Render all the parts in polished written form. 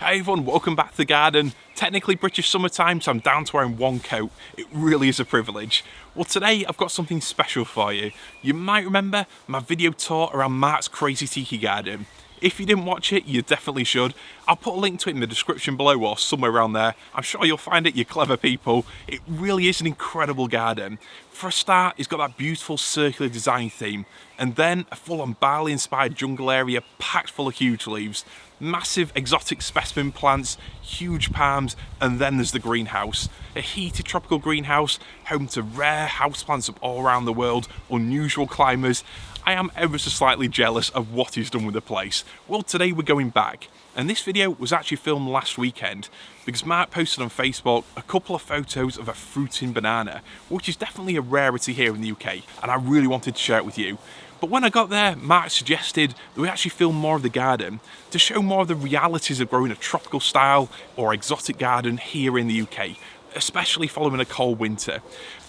Hey everyone, welcome back to the garden. Technically British summertime, so I'm down to wearing one coat. It really is a privilege. Well, today I've got something special for you. You might remember my video tour around Mark's crazy tiki garden. If you didn't watch it, you definitely should. I'll put a link to it in the description below or somewhere around there. I'm sure you'll find it, you clever people. It really is an incredible garden. For a start, it's got that beautiful circular design theme, and then a full-on Bali inspired jungle area packed full of huge leaves, massive exotic specimen plants, huge palms, and then there's the greenhouse. A heated tropical greenhouse, home to rare houseplants from all around the world, unusual climbers. I am ever so slightly jealous of what he's done with the place. Well, today we're going back, and this video was actually filmed last weekend because Mark posted on Facebook a couple of photos of a fruiting banana, which is definitely a rarity here in the UK, and I really wanted to share it with you. But when I got there, Mark suggested that we actually film more of the garden to show more of the realities of growing a tropical style or exotic garden here in the UK, especially following a cold winter.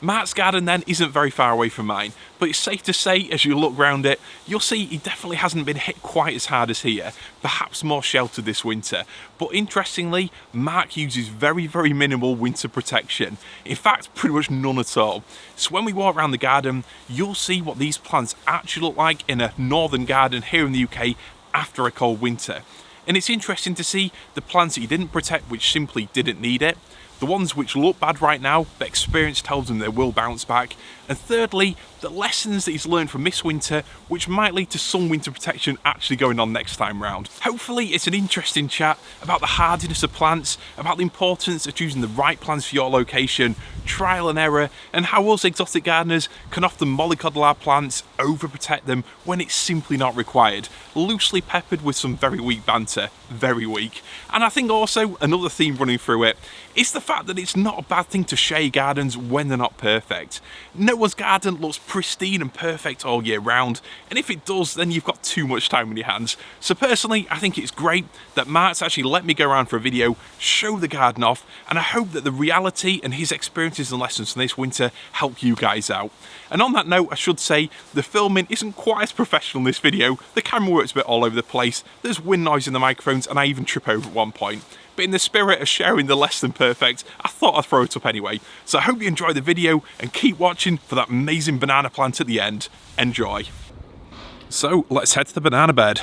Mark's garden then isn't very far away from mine, but it's safe to say as you look round it, you'll see he definitely hasn't been hit quite as hard as here, perhaps more sheltered this winter. But interestingly, Mark uses very minimal winter protection. In fact, pretty much none at all. So when we walk around the garden, you'll see what these plants actually look like in a northern garden here in the UK after a cold winter. And it's interesting to see the plants that he didn't protect which simply didn't need it, the ones which look bad right now, but experience tells them they will bounce back, and thirdly, the lessons that he's learned from this winter, which might lead to some winter protection actually going on next time round. Hopefully it's an interesting chat about the hardiness of plants, about the importance of choosing the right plants for your location, trial and error, and how us exotic gardeners can often mollycoddle our plants, overprotect them when it's simply not required, loosely peppered with some very weak banter, very weak. And I think also another theme running through it is the fact that it's not a bad thing to share gardens when they're not perfect. No one's garden looks pristine and perfect all year round, and if it does, then you've got too much time on your hands. So personally, I think it's great that Mark's actually let me go around for a video, show the garden off, and I hope that the reality and his experiences and lessons from this winter help you guys out. And on that note, I should say, the filming isn't quite as professional in this video. The camera works a bit all over the place, there's wind noise in the microphones, and I even trip over at one point. But in the spirit of sharing the less than perfect, I thought I'd throw it up anyway. So I hope you enjoy the video and keep watching for that amazing banana plant at the end. Enjoy. So let's head to the banana bed.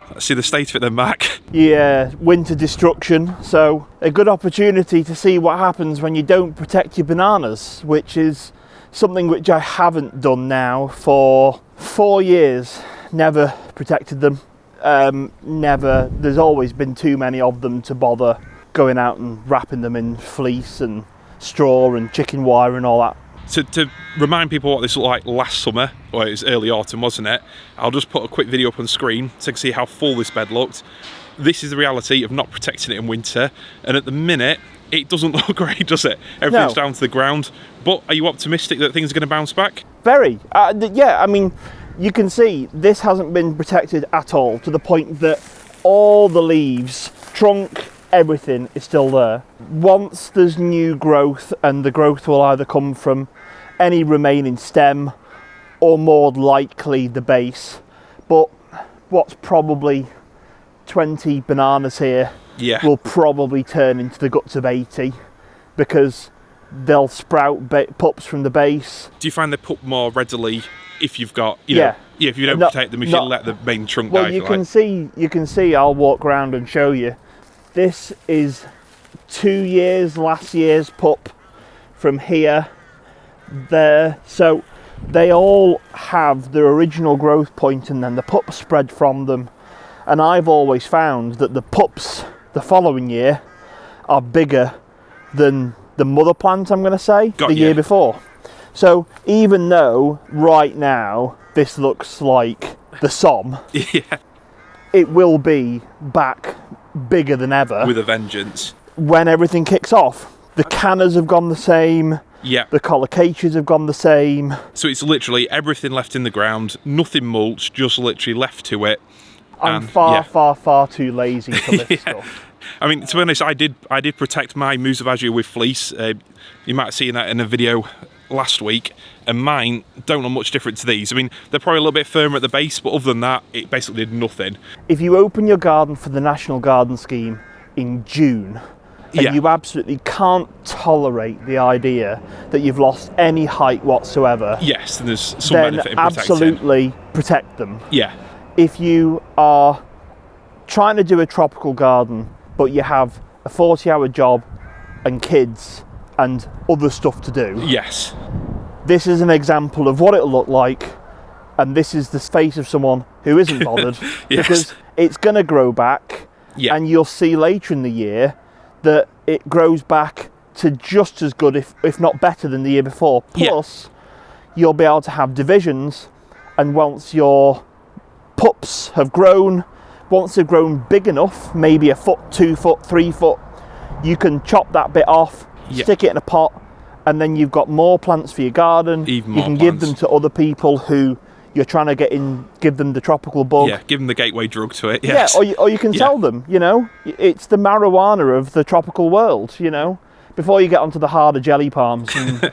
Let's see the state of it then, Mac. Yeah, winter destruction. So a good opportunity to see what happens when you don't protect your bananas, which is something which I haven't done now for 4 years. Never protected them. There's always been too many of them to bother going out and wrapping them in fleece and straw and chicken wire and all that. To remind people what this looked like last summer, or it was early autumn, wasn't it? I'll just put a quick video up on screen so you can see how full this bed looked. This is the reality of not protecting it in winter, and at the minute it doesn't look great, does it? Everything's down to the ground. But are you optimistic that things are going to bounce back? Very. Yeah, I mean, you can see this hasn't been protected at all, to the point that all the leaves, trunk, everything is still there. Once there's new growth, and the growth will either come from any remaining stem or more likely the base, but what's probably 20 bananas here will probably turn into the guts of 80 because they'll sprout pups from the base. Do you find they pup more readily if you've got, if you don't protect them, if you let the main trunk die? Well, you can see, I'll walk around and show you. This is 2 years, last year's pup from here, there. So they all have their original growth point and then the pups spread from them. And I've always found that the pups the following year are bigger than the mother plant, I'm going to say, year before. So even though right now this looks like the Somme, it will be back bigger than ever. With a vengeance. When everything kicks off. The cannas have gone the same. Yeah. The collocaceas have gone the same. So it's literally everything left in the ground, nothing mulched, just literally left to it. I'm far too lazy for this stuff. I mean, to be honest, I did protect my Musa basjoo with fleece. You might have seen that in a video last week, and mine don't look much different to these. I mean, they're probably a little bit firmer at the base, but other than that, it basically did nothing. If you open your garden for the National Garden Scheme in June, and you absolutely can't tolerate the idea that you've lost any height whatsoever, yes, and there's some then benefit in protecting. absolutely protect them. Yeah. If you are trying to do a tropical garden, but you have a 40-hour job and kids and other stuff to do, yes, this is an example of what it'll look like, and this is the face of someone who isn't bothered. Yes. Because it's going to grow back, and you'll see later in the year that it grows back to just as good, if not better, than the year before. Plus, you'll be able to have divisions, and once your pups have grown, once they've grown big enough, maybe a foot, 2 foot, 3 foot, you can chop that bit off, stick it in a pot, and then you've got more plants for your garden. Even more you can plants. give them to other people who you're trying to give them the tropical bug. Yeah, give them the gateway drug to it. Yes. Yeah, or you can sell them, you know. It's the marijuana of the tropical world, you know, before you get onto the harder jelly palms. And,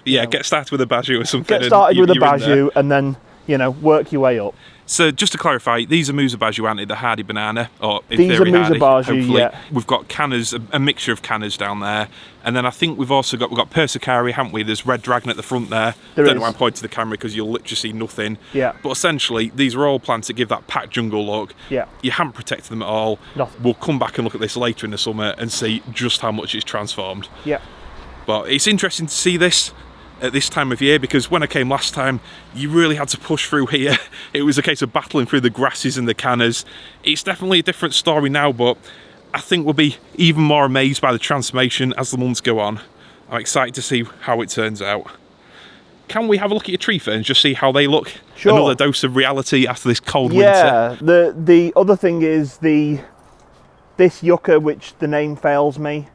get started with a basjoo or something. Get started with a basjoo and then, you know, work your way up. So just to clarify, these are Musa basjoo, aren't they? The hardy banana, or in These theory are Musa hardy, basjoo, hopefully. yeah. We've got cannas, a mixture of cannas down there, and then I think we've got persicari, haven't we? There's red dragon at the front there. Don't know why I'm pointing to the camera because you'll literally see nothing. Yeah. But essentially, these are all plants that give that packed jungle look. Yeah. You haven't protected them at all. Nothing. We'll come back and look at this later in the summer and see just how much it's transformed. Yeah. But it's interesting to see this at this time of year, because when I came last time, you really had to push through here. It was a case of battling through the grasses and the cannas. It's definitely a different story now, but I think we'll be even more amazed by the transformation as the months go on. I'm excited to see how it turns out. Can we have a look at your tree ferns, just see how they look? Sure. Another dose of reality after this cold winter. Yeah, the other thing is this yucca, which the name fails me,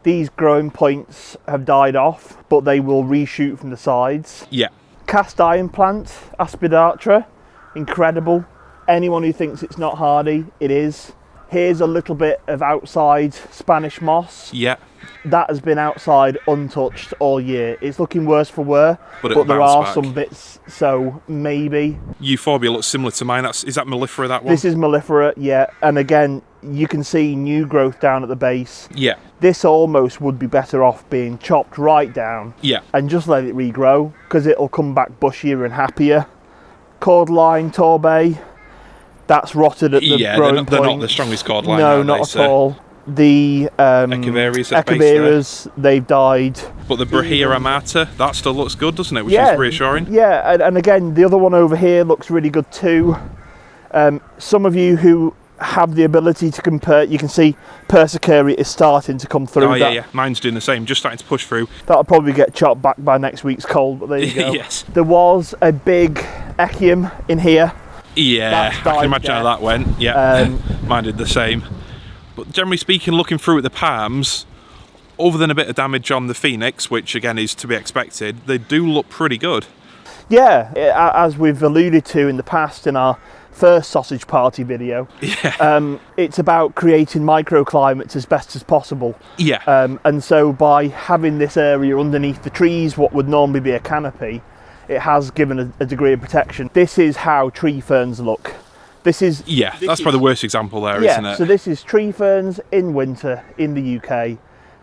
these growing points have died off, but they will reshoot from the sides. Yeah. Cast iron plant, Aspidistra, incredible. Anyone who thinks it's not hardy, it is. Here's a little bit of outside Spanish moss. Yeah. That has been outside untouched all year. It's looking worse for wear, but there are back. some bits, so maybe. Euphorbia looks similar to mine. Is that mellifera, that one? This is mellifera, yeah. And again, you can see new growth down at the base. Yeah. This almost would be better off being chopped right down. Yeah. And just let it regrow, because it'll come back bushier and happier. Cordline Torbay, that's rotted at the growing point. They're not the strongest cordline. No, not at all. The Echeveras, they've died. But the Brahea armata, that still looks good, doesn't it? Which is reassuring. Yeah, and again, the other one over here looks really good too. Some of you who have the ability to compare, you can see persicari is starting to come through. Oh yeah. Mine's doing the same, just starting to push through. That'll probably get chopped back by next week's cold, but there you go. Yes. There was a big echium in here. Yeah, I can imagine how that went. Yeah, mine did the same. But generally speaking, looking through at the palms, other than a bit of damage on the phoenix, which again is to be expected, they do look pretty good. Yeah, as we've alluded to in the past in our first sausage party video, it's about creating microclimates as best as possible. Yeah. And so by having this area underneath the trees, what would normally be a canopy, it has given a degree of protection. This is how tree ferns look. That's probably the worst example there, isn't it? So this is tree ferns in winter in the UK.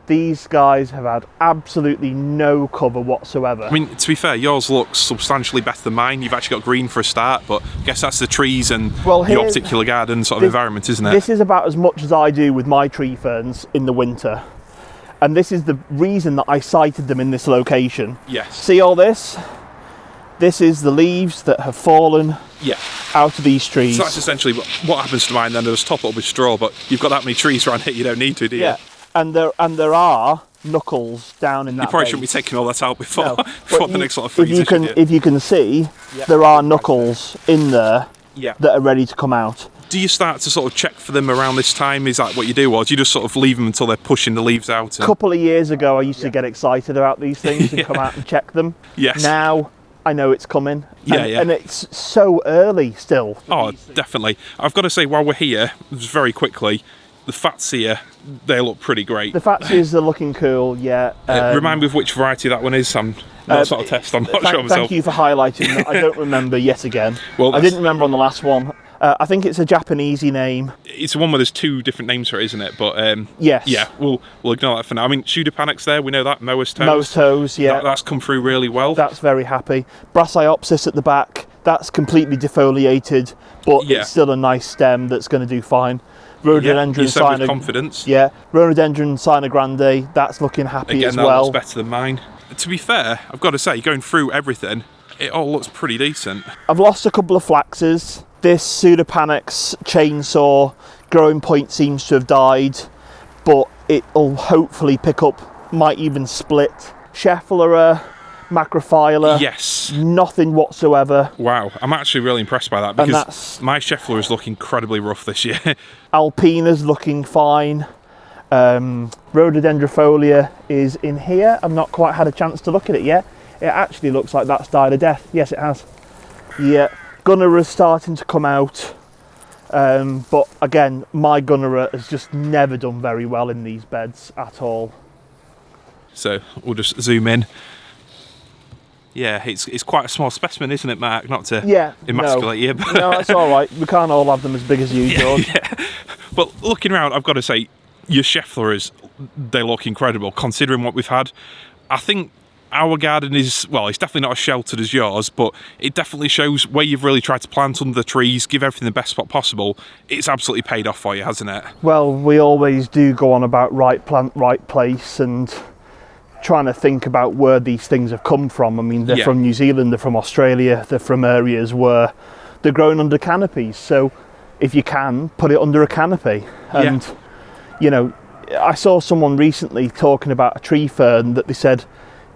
These guys have had absolutely no cover whatsoever. I mean, to be fair, yours looks substantially better than mine. You've actually got green for a start, but I guess that's the trees and your particular garden sort of environment, isn't it? This is about as much as I do with my tree ferns in the winter. And this is the reason that I sited them in this location. Yes. See all this? This is the leaves that have fallen out of these trees. So that's essentially what happens to mine then. They just top it up with straw, but you've got that many trees around here, you don't need to, do you? Yeah, and there are knuckles down in that You probably base. shouldn't be taking all that out before, the next lot of if freezes. if you can see, there are knuckles in there that are ready to come out. Do you start to sort of check for them around this time? Is that what you do, or do you just sort of leave them until they're pushing the leaves out? A couple of years ago, I used to get excited about these things and come out and check them. Yes. Now I know it's coming. Yeah. And it's so early still. Oh, definitely. I've got to say, while we're here, just very quickly, the Fatsia, they look pretty great. The Fatsias are looking cool, yeah. Remind me of which variety that one is, Sam. That's not a test, I'm not sure myself. Thank you for highlighting that. I don't remember yet again. Well, I didn't remember on the last one. I think it's a Japanesey name. It's the one where there's two different names for it, isn't it? But yes. Yeah, we'll ignore that for now. I mean, Pseudopanax there, we know that. Moa's toes. Moa's toes, yeah. That's come through really well. That's very happy. Brassiopsis at the back, that's completely defoliated, but it's still a nice stem that's going to do fine. Rhododendron you said with confidence. Yeah, Rhododendron Grande, that's looking happy Again, as well. That looks better than mine. To be fair, I've got to say, going through everything, it all looks pretty decent. I've lost a couple of flaxes. This Pseudopanax chainsaw growing point seems to have died, but it'll hopefully pick up, might even split. Schefflera, macrophylla. Yes. Nothing whatsoever. Wow, I'm actually really impressed by that because my Schefflera's look incredibly rough this year. Alpina's looking fine. Rhododendrofolia is in here. I've not quite had a chance to look at it yet. It actually looks like that's died a death. Yes, it has. Yeah, Gunnera's starting to come out. But again, my Gunnera has just never done very well in these beds at all. So we'll just zoom in. Yeah, it's quite a small specimen, isn't it, Mark? Not to emasculate you. But no, that's all right. We can't all have them as big as you, George. Yeah. But looking around, I've got to say, your Scheffleras, they look incredible, considering what we've had. I think our garden is, well, it's definitely not as sheltered as yours, but it definitely shows where you've really tried to plant under the trees, give everything the best spot possible. It's absolutely paid off for you, hasn't it? Well, we always do go on about right plant, right place, and trying to think about where these things have come from. I mean, they're from New Zealand, they're from Australia, they're from areas where they're grown under canopies. So if you can, put it under a canopy. And, you know, I saw someone recently talking about a tree fern that they said,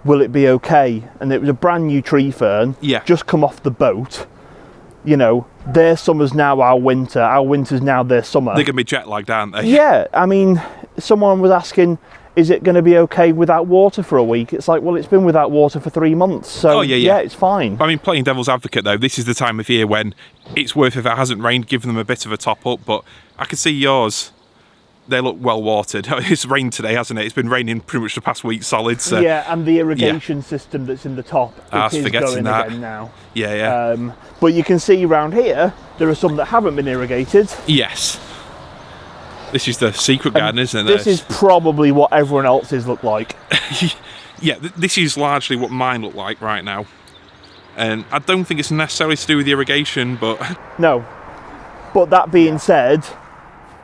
will it be okay? And it was a brand new tree fern, just come off the boat. You know, their summer's now our winter's now their summer. They're going to be jet lagged, aren't they? Yeah, I mean, someone was asking, is it going to be okay without water for a week? It's like, well, it's been without water for 3 months, so yeah, it's fine. I mean, playing devil's advocate though, this is the time of year when it's worth, if it hasn't rained, giving them a bit of a top up, but I can see yours, they look well watered. It's rained today, hasn't it? It's been raining pretty much the past week solid. So yeah, and the irrigation system that's in the top, it is going again now. Yeah. But you can see around here, there are some that haven't been irrigated. Yes. This is the secret garden, isn't it? This is probably what everyone else's look like. Yeah, this is largely what mine look like right now. And I don't think it's necessarily to do with the irrigation, but... No. But that being said,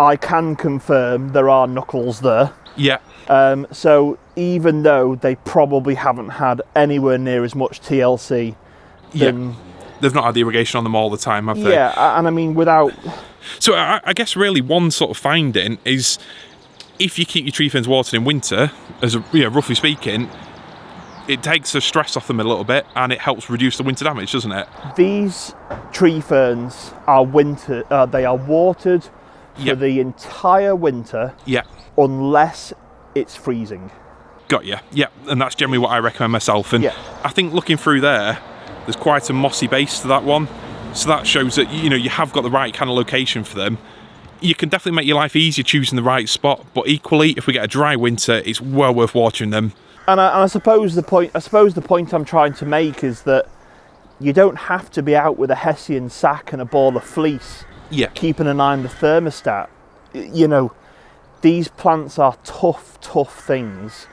I can confirm there are knuckles there. Yeah. So even though they probably haven't had anywhere near as much TLC than... They've not had the irrigation on them all the time, have they? Yeah, and I mean, without... So I guess really one sort of finding is if you keep your tree ferns watered in winter, as roughly speaking, it takes the stress off them a little bit and it helps reduce the winter damage, doesn't it? These tree ferns are they are watered for the entire winter unless it's freezing. Got you. Yeah, and that's generally what I recommend myself. And I think looking through there's quite a mossy base to that one. So that shows that, you have got the right kind of location for them. You can definitely make your life easier choosing the right spot, but equally, if we get a dry winter, it's well worth watering them. And I suppose the point I'm trying to make is that you don't have to be out with a Hessian sack and a ball of fleece, keeping an eye on the thermostat. These plants are tough things.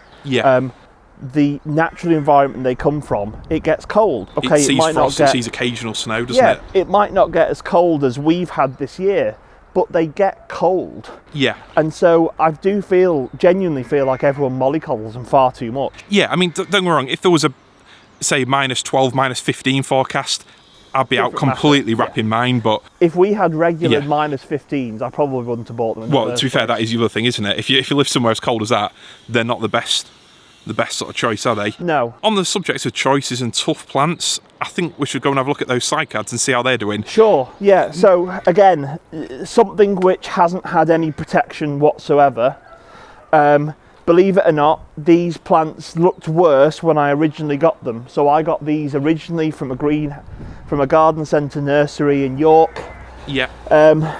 The natural environment they come from, it gets cold. Okay, it might not get... It sees occasional snow, doesn't it? Yeah, it might not get as cold as we've had this year, but they get cold. Yeah. And so I do genuinely feel like everyone mollycoddles them far too much. Yeah, I mean, don't get me wrong, if there was a, say, -12, -15 forecast, I'd be out completely wrapping mine, but... If we had regular -15s, I probably wouldn't have bought them. Well, to be fair, that is the other thing, isn't it? If you live somewhere as cold as that, they're not the best sort of choice, are they? No. On the subject of choices and tough plants, I think we should go and have a look at those cycads and see how they're doing. Sure, yeah. So, again, something which hasn't had any protection whatsoever. Believe it or not, these plants looked worse when I originally got them. So I got these originally from a garden centre nursery in York. Yeah.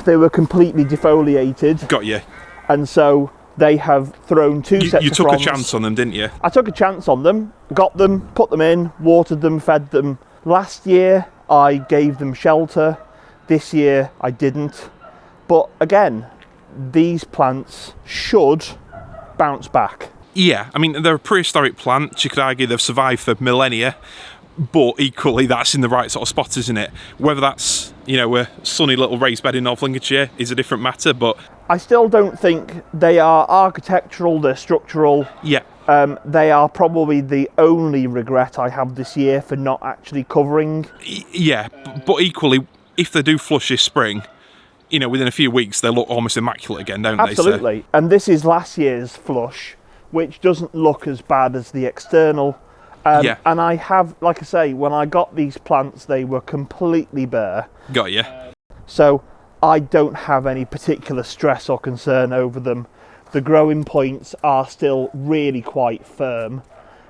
They were completely defoliated. Got you. And so They have thrown two sets You of took fronds. a chance on them, didn't you? I took a chance on them, got them, put them in, watered them, fed them. Last year I gave them shelter. This year I didn't. But again, these plants should bounce back. Yeah, I mean, they're a prehistoric plant. You could argue they've survived for millennia, but equally that's in the right sort of spot, isn't it? Whether that's, you know, a sunny little raised bed in North Lincolnshire is a different matter, but... I still don't think they are architectural, they're structural. Yeah. They are probably the only regret I have this year for not actually covering. Yeah, but equally, if they do flush this spring, you know, within a few weeks, they look almost immaculate again, don't they? Absolutely. So. And this is last year's flush, which doesn't look as bad as the external. Yeah. And I have, like I say, when I got these plants, they were completely bare. Got you. So I don't have any particular stress or concern over them. The growing points are still really quite firm.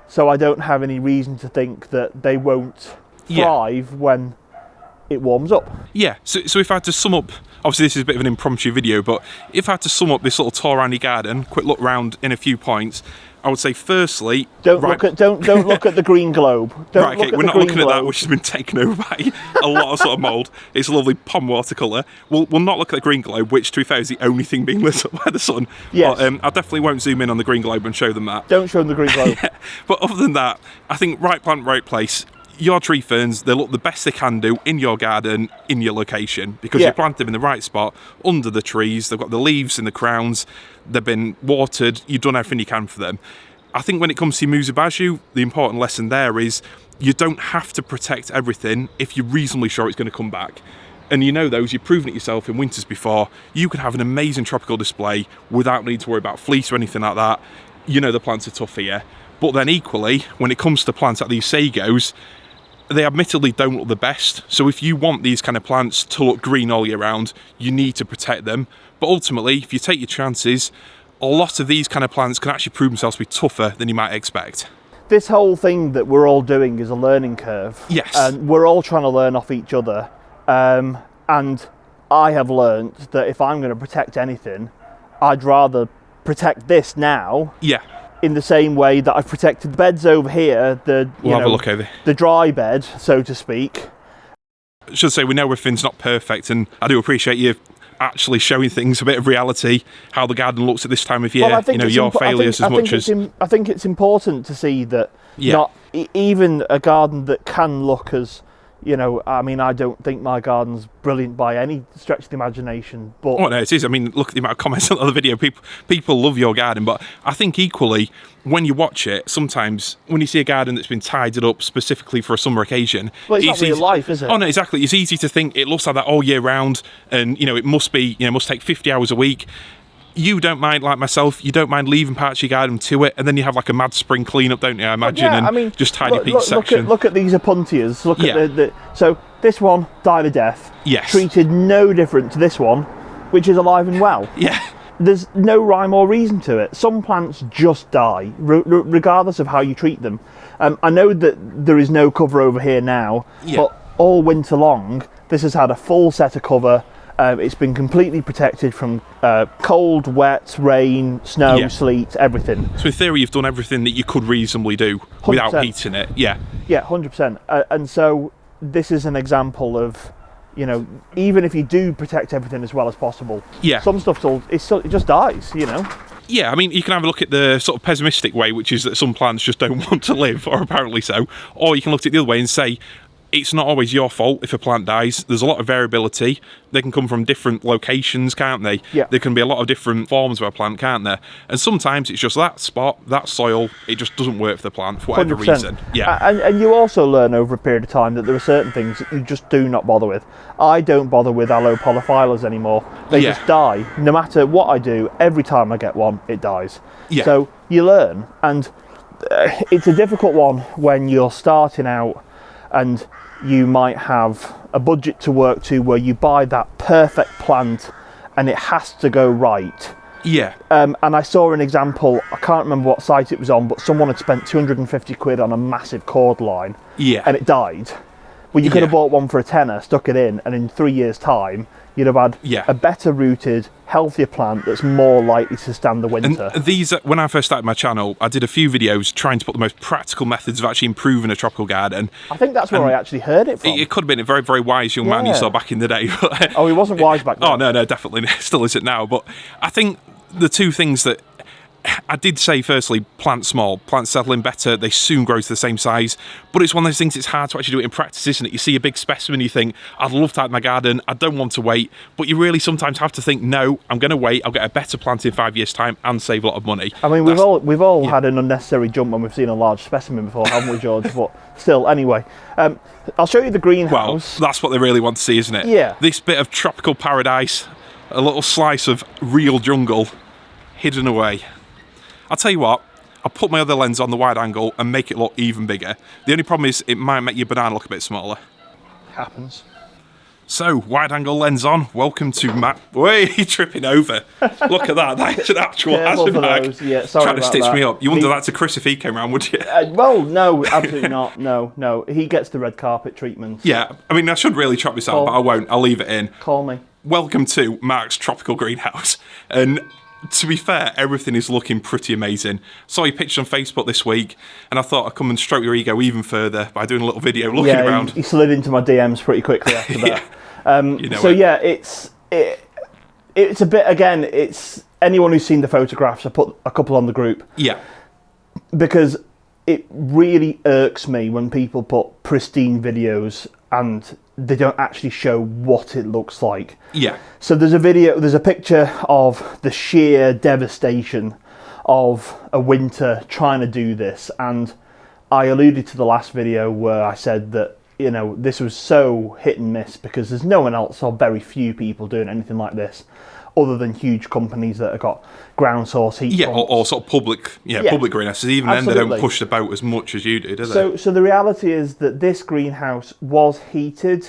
So I don't have any reason to think that they won't thrive when it warms up. Yeah, so if I had to sum up, obviously this is a bit of an impromptu video, but if I had to sum up this little tour around your garden, quick look round in a few points, I would say firstly... Don't look at the green globe. Right, okay, we're not looking at that, which has been taken over by a lot of sort of mould. It's a lovely pom watercolour. We'll not look at the green globe, which to be fair is the only thing being lit up by the sun. Yes. But I definitely won't zoom in on the green globe and show them that. Don't show them the green globe. Yeah. But other than that, I think right plant, right place. Your tree ferns, they look the best they can do in your garden, in your location, because you plant them in the right spot, under the trees, they've got the leaves in the crowns, they've been watered, you've done everything you can for them. I think when it comes to Musa basjoo, the important lesson there is you don't have to protect everything if you're reasonably sure it's going to come back. And you know those, you've proven it yourself in winters before, you could have an amazing tropical display without needing to worry about fleece or anything like that. You know the plants are tough here. But then equally, when it comes to plants like these sagos, they admittedly don't look the best. So if you want these kind of plants to look green all year round, you need to protect them. But ultimately, if you take your chances, a lot of these kind of plants can actually prove themselves to be tougher than you might expect. This whole thing that we're all doing is a learning curve. Yes. And we're all trying to learn off each other. And I have learned that if I'm going to protect anything, I'd rather protect this now. Yeah. In the same way that I've protected the beds over here, We'll have a look over. The dry bed, so to speak. I should say we know everything's not perfect, and I do appreciate you actually showing things a bit of reality, how the garden looks at this time of year. Well, you know, your failures as much as... I think it's important to see that not even a garden that can look as, you know, I mean, I don't think my garden's brilliant by any stretch of the imagination, but... Oh, no, it is. I mean, look at the amount of comments on the video. People love your garden, but I think equally, when you watch it, sometimes when you see a garden that's been tidied up specifically for a summer occasion... Well, it's not real life, is it? Oh, no, exactly. It's easy to think it looks like that all year round, and, you know, it must be, you know, must take 50 hours a week. You don't mind, like myself, you don't mind leaving parts of your garden to it, and then you have like a mad spring clean-up, don't you, I imagine, just tidy up each section. Look at these Apuntias. Look at so this one died a death. Yes. Treated no different to this one, which is alive and well. Yeah. There's no rhyme or reason to it. Some plants just die, regardless of how you treat them. I know that there is no cover over here now, but all winter long, this has had a full set of cover. It's been completely protected from cold, wet, rain, snow, sleet, everything. So in theory, you've done everything that you could reasonably do 100%. Without heating it. Yeah. Yeah, 100%. And so this is an example of, you know, even if you do protect everything as well as possible, some stuff it just dies, you know. Yeah, I mean, you can have a look at the sort of pessimistic way, which is that some plants just don't want to live, or apparently so. Or you can look at it the other way and say, it's not always your fault if a plant dies. There's a lot of variability. They can come from different locations, can't they? Yeah. There can be a lot of different forms of a plant, can't there? And sometimes it's just that spot, that soil, it just doesn't work for the plant for whatever 100%. reason. Yeah. And you also learn over a period of time that there are certain things that you just do not bother with. I don't bother with aloe polyphyllus anymore. They just die. No matter what I do, every time I get one, it dies. Yeah. So you learn, and it's a difficult one when you're starting out and you might have a budget to work to where you buy that perfect plant and it has to go right. Yeah. And I saw an example, I can't remember what site it was on, but someone had spent 250 quid on a massive cord line. Yeah. And it died. Well, you could have bought one for a tenner, stuck it in, and in 3 years' time, you'd have had Yeah. a better rooted, healthier plant that's more likely to stand the winter. And these, when I first started my channel, I did a few videos trying to put the most practical methods of actually improving a tropical garden. I think that's where I actually heard it from. It could have been a very, very wise young man you Yeah. saw back in the day. Oh, he wasn't wise back then. Oh, no, definitely. Still isn't now. But I think the two things that I did say, firstly, plant small. Plants settle in better. They soon grow to the same size. But it's one of those things, it's hard to actually do it in practice, isn't it? You see a big specimen, you think, I'd love to have my garden. I don't want to wait. But you really sometimes have to think, no, I'm going to wait. I'll get a better plant in 5 years' time and save a lot of money. I mean, we've all had an unnecessary jump when we've seen a large specimen before, haven't we, George? But still, anyway. I'll show you the greenhouse. Well, that's what they really want to see, isn't it? Yeah. This bit of tropical paradise, a little slice of real jungle hidden away. I'll tell you what, I'll put my other lens on the wide angle and make it look even bigger. The only problem is it might make your banana look a bit smaller. Happens. So, wide angle lens on. Welcome to Matt. Wait, you're tripping over. Look at that. That's an actual hazard bag. Yeah, sorry Trying to about stitch that. me up. You wouldn't do that to Chris if he came round, would you? Well, no, absolutely not. No. He gets the red carpet treatment. Yeah, I mean, I should really chop this out, but I won't. I'll leave it in. Call me. Welcome to Mark's tropical greenhouse. And to be fair, everything is looking pretty amazing. Saw your picture on Facebook this week, and I thought I'd come and stroke your ego even further by doing a little video looking around. He slid into my DMs pretty quickly after that. It's a bit, again, it's anyone who's seen the photographs, I put a couple on the group. Yeah. Because it really irks me when people put pristine videos and they don't actually show what it looks like. Yeah. So there's a picture of the sheer devastation of a winter trying to do this, and I alluded to the last video where I said that, you know, this was so hit and miss because there's no one else or very few people doing anything like this other than huge companies that have got ground source heat pumps. Or sort of public greenhouses. Even absolutely. then, they don't push the boat as much as you do they? So the reality is that this greenhouse was heated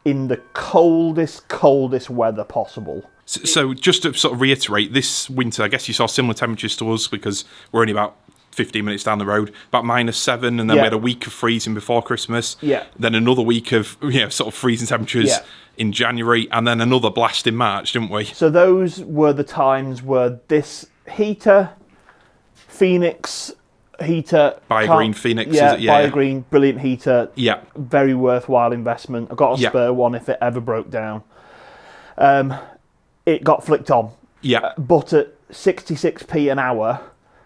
in the coldest weather possible. So just to sort of reiterate, this winter, I guess you saw similar temperatures to us because we're only about 15 minutes down the road, about -7, and then we had a week of freezing before Christmas. Yeah. Then another week of sort of freezing temperatures in January, and then another blast in March, didn't we? So those were the times where this heater, Phoenix heater, BioGreen Phoenix, yeah, is it? Yeah, BioGreen, brilliant heater. Yeah. Very worthwhile investment. I got a spare one if it ever broke down. It got flicked on. Yeah. But at 66p an hour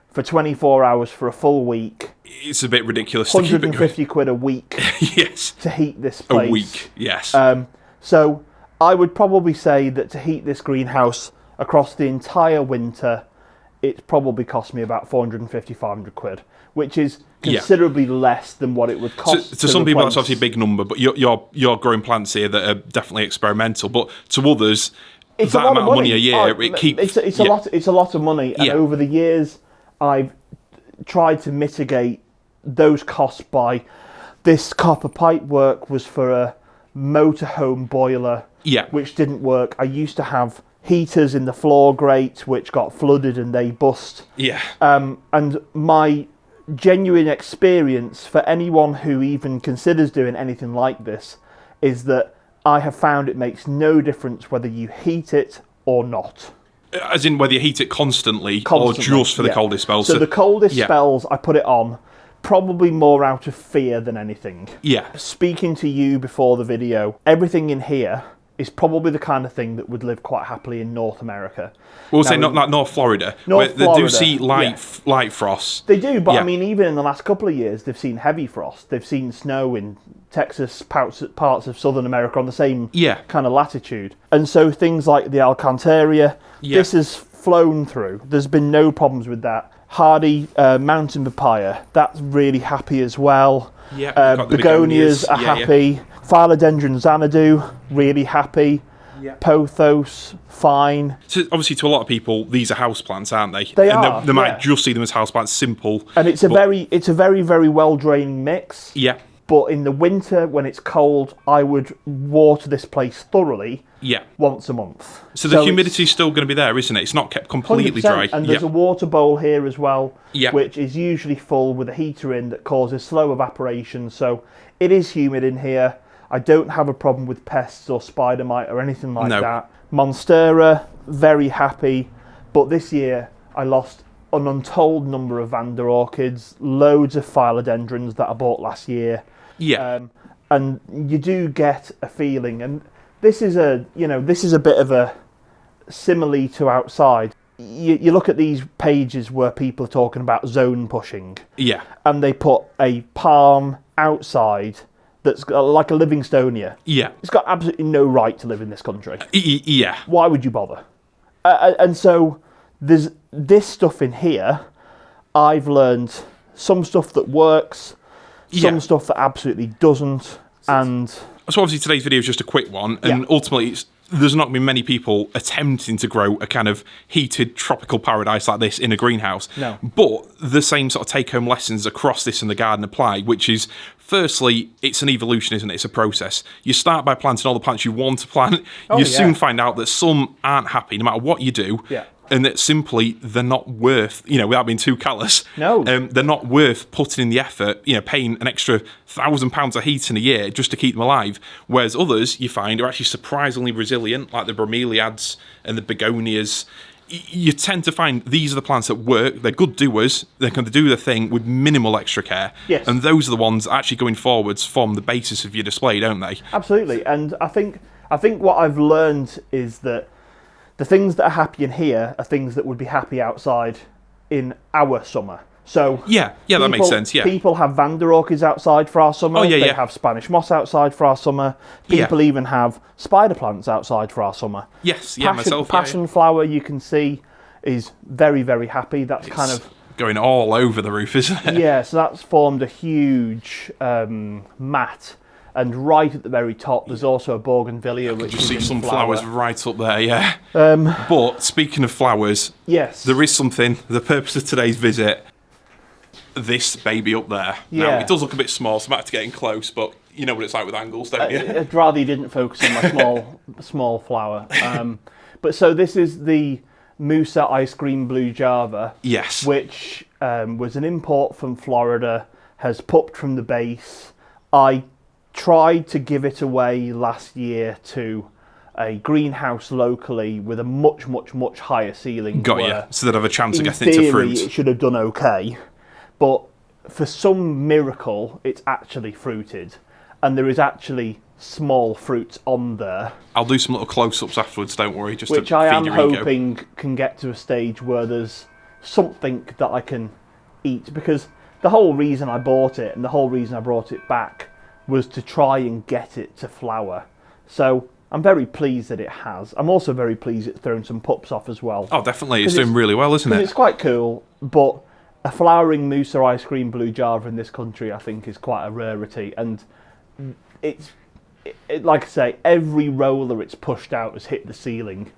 for 24 hours for a full week. It's a bit ridiculous to keep it going. 150 quid a week yes. to heat this place. A week, yes. So I would probably say that to heat this greenhouse across the entire winter, it's probably cost me about 450, 500 quid, which is considerably less than what it would cost. To some people, that's obviously a big number, but you're growing plants here that are definitely experimental. But to others, it's that amount of money a year, it keeps... It's a lot of money, and over the years, I've tried to mitigate those costs by... This copper pipe work was for a motorhome boiler, which didn't work. I used to have heaters in the floor grate, which got flooded and they bust. Yeah. And my genuine experience for anyone who even considers doing anything like this is that I have found it makes no difference whether you heat it or not. As in whether you heat it constantly or just for the coldest spells. So the coldest spells, I put it on probably more out of fear than anything. Yeah. Speaking to you before the video, everything in here is probably the kind of thing that would live quite happily in North America. We'll say not North Florida. They do see light frosts. They do, but I mean, even in the last couple of years, they've seen heavy frost. They've seen snow in Texas, parts of Southern America on the same kind of latitude. And so things like the Alcantara, this has flown through. There's been no problems with that. Hardy mountain papaya, that's really happy as well. Begonias are happy. Philodendron Xanadu, really happy. Pothos, fine. So obviously, to a lot of people, these are houseplants, aren't they? They are. They might just see them as houseplants, simple. And it's a very, very well draining mix. Yeah. But in the winter, when it's cold, I would water this place thoroughly. Once a month. So the humidity's still going to be there, isn't it? It's not kept completely 100%. dry. And there's a water bowl here as well, which is usually full with a heater in that causes slow evaporation. So it is humid in here. I don't have a problem with pests or spider mite or anything like No. that. Monstera, very happy. But this year, I lost an untold number of Vanda orchids, loads of philodendrons that I bought last year. Yeah. And you do get a feeling, and this is a bit of a simile to outside. You look at these pages where people are talking about zone pushing, Yeah. and they put a palm outside that's like a Livingstonia. Yeah. It's got absolutely no right to live in this country. Yeah. Why would you bother? And so there's this stuff in here. I've learned some stuff that works, some stuff that absolutely doesn't, and So obviously today's video is just a quick one, and ultimately there's not been many people attempting to grow a kind of heated tropical paradise like this in a greenhouse. No. But the same sort of take-home lessons across this in the garden apply, which is, firstly, it's an evolution, isn't it? It's a process. You start by planting all the plants you want to plant. You soon find out that some aren't happy, no matter what you do. Yeah. And that simply they're not worth, without being too callous. No. They're not worth putting in the effort, paying an extra £1,000 of heat in a year just to keep them alive. Whereas others, you find, are actually surprisingly resilient, like the bromeliads and the begonias. You tend to find these are the plants that work. They're good doers. They can do their thing with minimal extra care. Yes. And those are the ones actually going forwards form the basis of your display, don't they? absolutely. And I think what I've learned is that the things that are happy in here are things that would be happy outside in our summer. So Yeah, that makes sense, yeah. People have Vanda orchids outside for our summer. They have Spanish moss outside for our summer. People even have spider plants outside for our summer. Yes, myself. Passion flower, you can see, is very, very happy. That's kind of going all over the roof, isn't it? Yeah, so that's formed a huge mat. And right at the very top, there's also a bougainvillea, which You is see in some flower. flowers right up there, yeah. But speaking of flowers, Yes, there is something, the purpose of today's visit, this baby up there. Now, Yeah. it does look a bit small, so I'm about to get in close, but you know what it's like with angles, don't you? I'd rather you didn't focus on my small flower. But so this is the Musa ice cream blue Java, Yes. which was an import from Florida, has pupped from the base. I tried to give it away last year to a greenhouse locally with a much, much, much higher ceiling. Got you. where So they'd have a chance of in getting it to theory, fruit. it should have done okay, but for some miracle, it's actually fruited, and there is actually small fruits on there, I'll do some little close-ups afterwards, don't worry, just which to I feed am your ego. hoping can get to a stage where there's something that I can eat, because the whole reason I bought it and the whole reason I brought it back was to try and get it to flower. So I'm very pleased that it has. I'm also very pleased it's thrown some pups off as well. Oh, definitely. It's doing really well, isn't it? It's quite cool, but a flowering Musa ice cream blue Java in this country, I think, is quite a rarity. And it's like I say, every roller it's pushed out has hit the ceiling.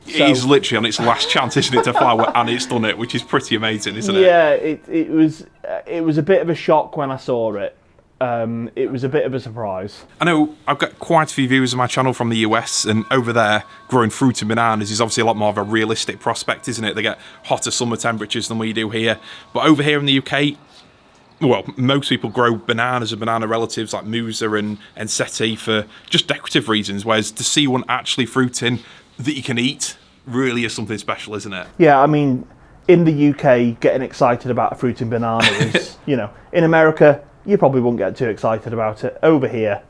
It is literally on its last chance, isn't it, to flower, and it's done it, which is pretty amazing, isn't it? Yeah, it was a bit of a shock when I saw it. It was a bit of a surprise. I know I've got quite a few viewers on my channel from the US, and over there, growing fruit and bananas is obviously a lot more of a realistic prospect, isn't it? They get hotter summer temperatures than we do here. But over here in the UK, well, most people grow bananas and banana relatives like Musa and Seti for just decorative reasons, whereas to see one actually fruiting that you can eat really is something special, isn't it? Yeah, I mean, in the UK, getting excited about a fruiting banana is, in America, you probably won't get too excited about it. Over here,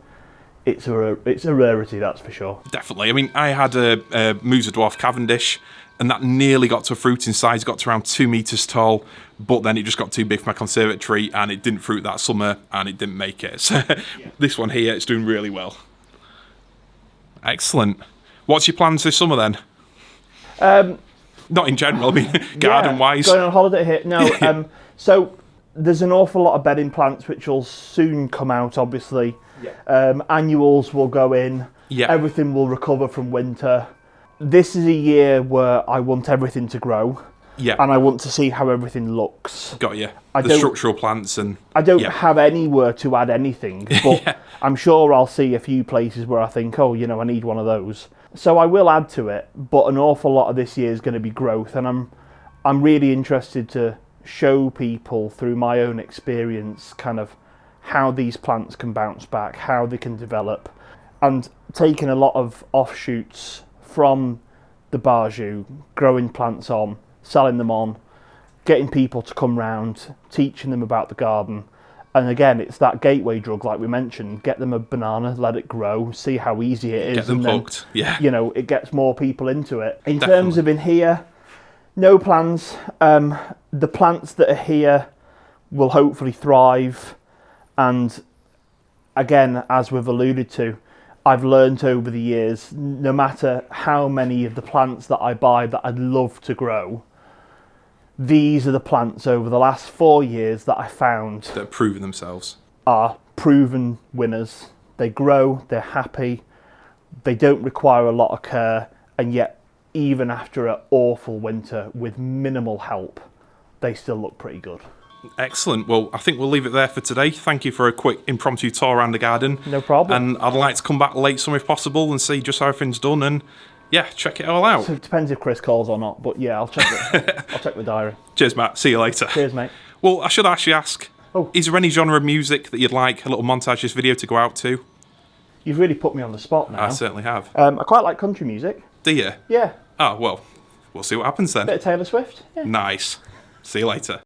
it's a rarity, that's for sure. Definitely. I mean, I had a Musa Dwarf Cavendish, and that nearly got to a fruiting size, got to around 2 metres tall, but then it just got too big for my conservatory, and it didn't fruit that summer, and it didn't make it. So this one here, it's doing really well. Excellent. What's your plans this summer then? Not in general, I mean, garden-wise. Going on holiday here. No, so there's an awful lot of bedding plants which will soon come out, obviously. Yeah. Annuals will go in. Yeah. Everything will recover from winter. This is a year where I want everything to grow. Yeah. And I want to see how everything looks. Got you. The structural plants and... I don't have anywhere to add anything, but I'm sure I'll see a few places where I think, I need one of those. So I will add to it, but an awful lot of this year is going to be growth, and I'm really interested to show people through my own experience kind of how these plants can bounce back, how they can develop, and taking a lot of offshoots from the basjoo, growing plants on, selling them on, getting people to come round, teaching them about the garden. And again, it's that gateway drug, like we mentioned. Get them a banana, let it grow, see how easy it is. Get them and hooked, then, you know, it gets more people into it. In Definitely. terms of in here, no plans. The plants that are here will hopefully thrive. And again, as we've alluded to, I've learnt over the years, no matter how many of the plants that I buy that I'd love to grow, these are the plants over the last 4 years that I found that have proven themselves. Are proven winners. They grow, they're happy, they don't require a lot of care, and yet even after an awful winter with minimal help, they still look pretty good. Excellent. Well, I think we'll leave it there for today. Thank you for a quick impromptu tour around the garden. No problem. And I'd like to come back late summer if possible and see just how everything's done and, yeah, check it all out. So it depends if Chris calls or not, but yeah, I'll check it. I'll check the diary. Cheers, Matt. See you later. Cheers, mate. Well, I should actually ask, is there any genre of music that you'd like a little montage this video to go out to? You've really put me on the spot now. I certainly have. I quite like country music. Do you? Yeah. Oh, well, we'll see what happens then. Bit of Taylor Swift. Yeah. Nice. See you later.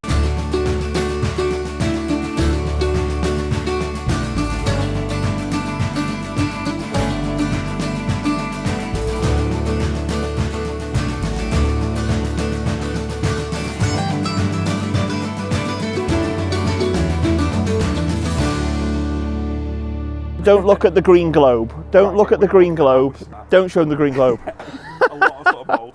Don't look at the green globe. Don't look at the green globe. Don't show them the green globe. A lot of football.